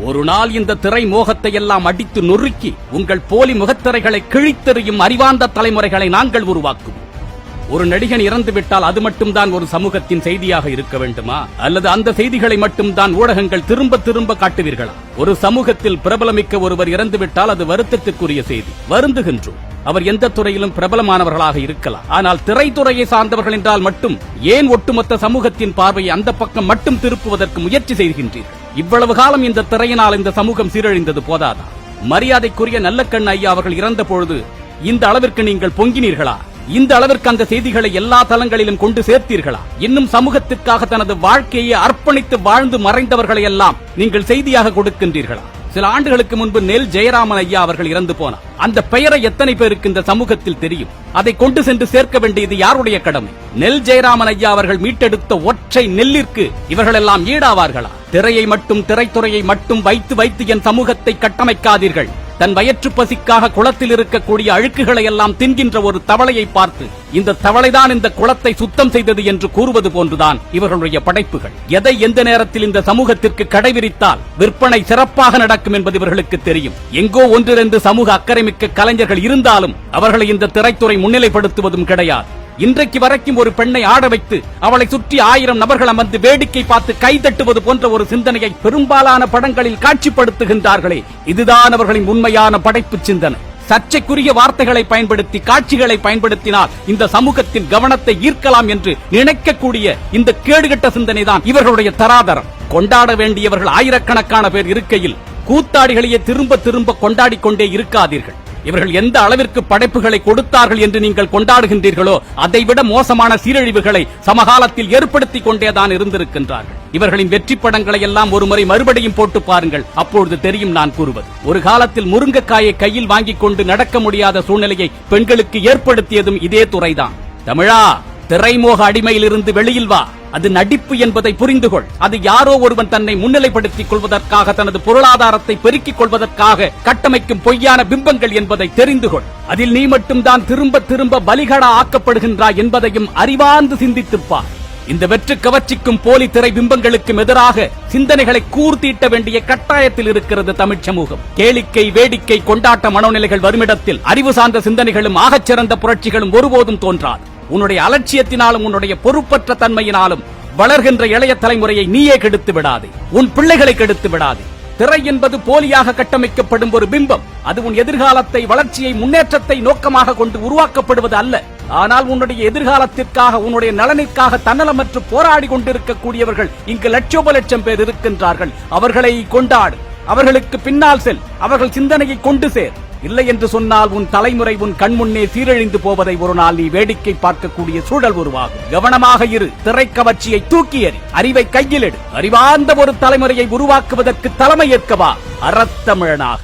ஒரு நாள் இந்த திரை மோகத்தை எல்லாம் அடித்து நொறுக்கி உங்கள் போலி முகத்திரைகளை கிழித்தெறியும் அறிவார்ந்த தலைமுறைகளை நாங்கள் உருவாக்குவோம். ஒரு நடிகன் இறந்துவிட்டால் அது மட்டும்தான் ஒரு சமூகத்தின் செய்தியாக இருக்க வேண்டுமா? அல்லது அந்த செய்திகளை மட்டும்தான் ஊடகங்கள் திரும்ப திரும்ப காட்டுவீர்களா? ஒரு சமூகத்தில் பிரபலமிக்க ஒருவர் இறந்துவிட்டால் அது வருத்தத்துக்குரிய செய்தி. வருந்துகின்றோம். அவர் எந்த துறையிலும் பிரபலமானவர்களாக இருக்கலாம். ஆனால் திரைத்துறையை சார்ந்தவர்கள் என்றால் மட்டும் ஏன் ஒட்டுமொத்த சமூகத்தின் பார்வையை அந்த பக்கம் மட்டும் திருப்புவதற்கு முயற்சி செய்கின்றீர்கள்? இவ்வளவு காலம் இந்த திரையினால் இந்த சமூகம் சீரழிந்தது போதாதா? மரியாதைக்குரிய நல்லக்கண் ஐயா அவர்கள் இறந்த பொழுது இந்த அளவிற்கு நீங்கள் பொங்கினீர்களா? இந்த அளவிற்கு அந்த செய்திகளை எல்லா தளங்களிலும் கொண்டு சேர்த்தீர்களா? இன்னும் சமூகத்திற்காக தனது வாழ்க்கையை அர்ப்பணித்து வாழ்ந்து மறைந்தவர்களை எல்லாம் நீங்கள் செய்தியாக கொடுக்கின்றீர்களா? சில ஆண்டுகளுக்கு முன்பு நெல் ஜெயராமன் ஐயா அவர்கள் இறந்து போனார். அந்த பெயரை எத்தனை பேருக்கு இந்த சமூகத்தில் தெரியும்? அதை கொண்டு சென்று சேர்க்க வேண்டியது யாருடைய கடமை? நெல் ஜெயராமன் ஐயா அவர்கள் மீட்டெடுத்த ஒற்றை நெல்லிற்கு இவர்கள் எல்லாம் ஈடாவார்களா? திரையை மட்டும் திரைத்துறையை மட்டும் வைத்து வைத்து என் சமூகத்தை கட்டமைக்காதீர்கள். தன் வயிற்று பசிக்காக குளத்தில் இருக்கக்கூடிய அழுக்குகளை எல்லாம் தின்கின்ற ஒரு தவளையை பார்த்து இந்த தவளைதான் இந்த குளத்தை சுத்தம் செய்தது என்று கூறுவது போன்றுதான் இவர்களுடைய படைப்புகள். எதை எந்த நேரத்தில் இந்த சமூகத்திற்கு கடைபிடித்தால் விற்பனை சிறப்பாக நடக்கும் என்பது இவர்களுக்கு தெரியும். எங்கோ ஒன்றிரண்டு சமூக அக்கறைமிக்க கலைஞர்கள் இருந்தாலும் அவர்களை இந்த திரைத்துறை முன்னிலைப்படுத்துவதும் கிடையாது. இன்றைக்கு வரைக்கும் ஒரு பெண்ணை ஆட வைத்து அவளை சுற்றி 1000 நபர்கள் அமர்ந்து வேடிக்கை பார்த்து கைதட்டுவது போன்ற ஒரு சிந்தனையை பெரும்பாலான படங்களில் காட்சிப்படுத்துகின்றார்களே, இதுதான் அவர்களின் உண்மையான படைப்பு சிந்தனை. சர்ச்சைக்குரிய வார்த்தைகளை பயன்படுத்தி காட்சிகளை பயன்படுத்தினால் இந்த சமூகத்தின் கவனத்தை ஈர்க்கலாம் என்று நினைக்கக்கூடிய இந்த கேடுகட்ட சிந்தனை தான் இவர்களுடைய தராதரம். கொண்டாட வேண்டியவர்கள் ஆயிரக்கணக்கான பேர் இருக்கையில் கூத்தாடிகளையே திரும்ப திரும்ப கொண்டாடி கொண்டே இருக்காதீர்கள். இவர்கள் எந்த அளவிற்கு படைப்புகளை கொடுத்தார்கள் என்று நீங்கள் கொண்டாடுகின்றீர்களோ அதைவிட மோசமான சீரழிவுகளை சமகாலத்தில் ஏற்படுத்திக் கொண்டேதான் இருந்திருக்கின்றார்கள். இவர்களின் வெற்றி படங்களை எல்லாம் ஒருமுறை மறுபடியும் போட்டு பாருங்கள். அப்பொழுது தெரியும் நான் கூறுவது. ஒரு காலத்தில் முருங்கைக்காயை கையில் வாங்கிக் கொண்டு நடக்க முடியாத சூழ்நிலையை பெண்களுக்கு ஏற்படுத்தியதும் இதே துறைதான். தமிழா, திரைமோக அடிமையிலிருந்து வெளியில் வா. அது நடிப்பு என்பதை புரிந்து கொள். அது யாரோ ஒருவன் தன்னை முன்னிலைப்படுத்திக் கொள்வதற்காக, தனது பொருளாதாரத்தை பெருக்கிக் கொள்வதற்காக கட்டமைக்கும் பொய்யான பிம்பங்கள் என்பதை தெரிந்து கொள். அதில் நீ மட்டும்தான் திரும்ப திரும்ப பலிகடா ஆக்கப்படுகின்றாய் என்பதையும் அறிவார்ந்து சிந்தித்துப்பார். இந்த வெற்று கவர்ச்சிக்கும் போலி திரை பிம்பங்களுக்கும் எதிராக சிந்தனைகளை கூர்த்தீட்ட வேண்டிய கட்டாயத்தில் இருக்கிறது தமிழ் சமூகம். கேளிக்கை, வேடிக்கை, கொண்டாட்ட மனோநிலைகள் வருமிடத்தில் அறிவு சார்ந்த சிந்தனைகளும் ஆகச்சிறந்த புரட்சிகளும் ஒருபோதும் தோன்றாது. உன்னுடைய அலட்சியத்தினாலும் உன்னுடைய பொறுப்பற்ற தன்மையினாலும் வளர்கின்ற இளைய தலைமுறையை நீயே கெடுத்து விடாதே. உன் பிள்ளைகளை கெடுத்து விடாதே. திரை என்பது போலியாக கட்டமைக்கப்படும் ஒரு பிம்பம். அது உன் எதிர்காலத்தை, வளர்ச்சியை, முன்னேற்றத்தை நோக்கமாக கொண்டு உருவாக்கப்படுவது அல்ல. ஆனால் உன்னுடைய எதிர்காலத்திற்காக, உன்னுடைய நலனிற்காக தன்னலமற்று போராடி கொண்டிருக்கக்கூடியவர்கள் இங்கு லட்சோப லட்சம் பேர் இருக்கின்றார்கள். அவர்களை கொண்டாடு. அவர்களுக்கு பின்னால் செல். அவர்கள் சிந்தனையை கொண்டு சேர். இல்லை என்று சொன்னால் உன் தலைமுறை உன் கண்முன்னே சீரழிந்து போவதை ஒரு நாள் நீ வேடிக்கை பார்க்கக்கூடிய சூழல் உருவாகும். கவனமாக இரு. திரைக்கவர்ச்சியை தூக்கி எறி. அறிவை கையில் எடு. அறிவார்ந்த ஒரு தலைமுறையை உருவாக்குவதற்கு தலைமை ஏற்கவா அறத்தமிழனாக.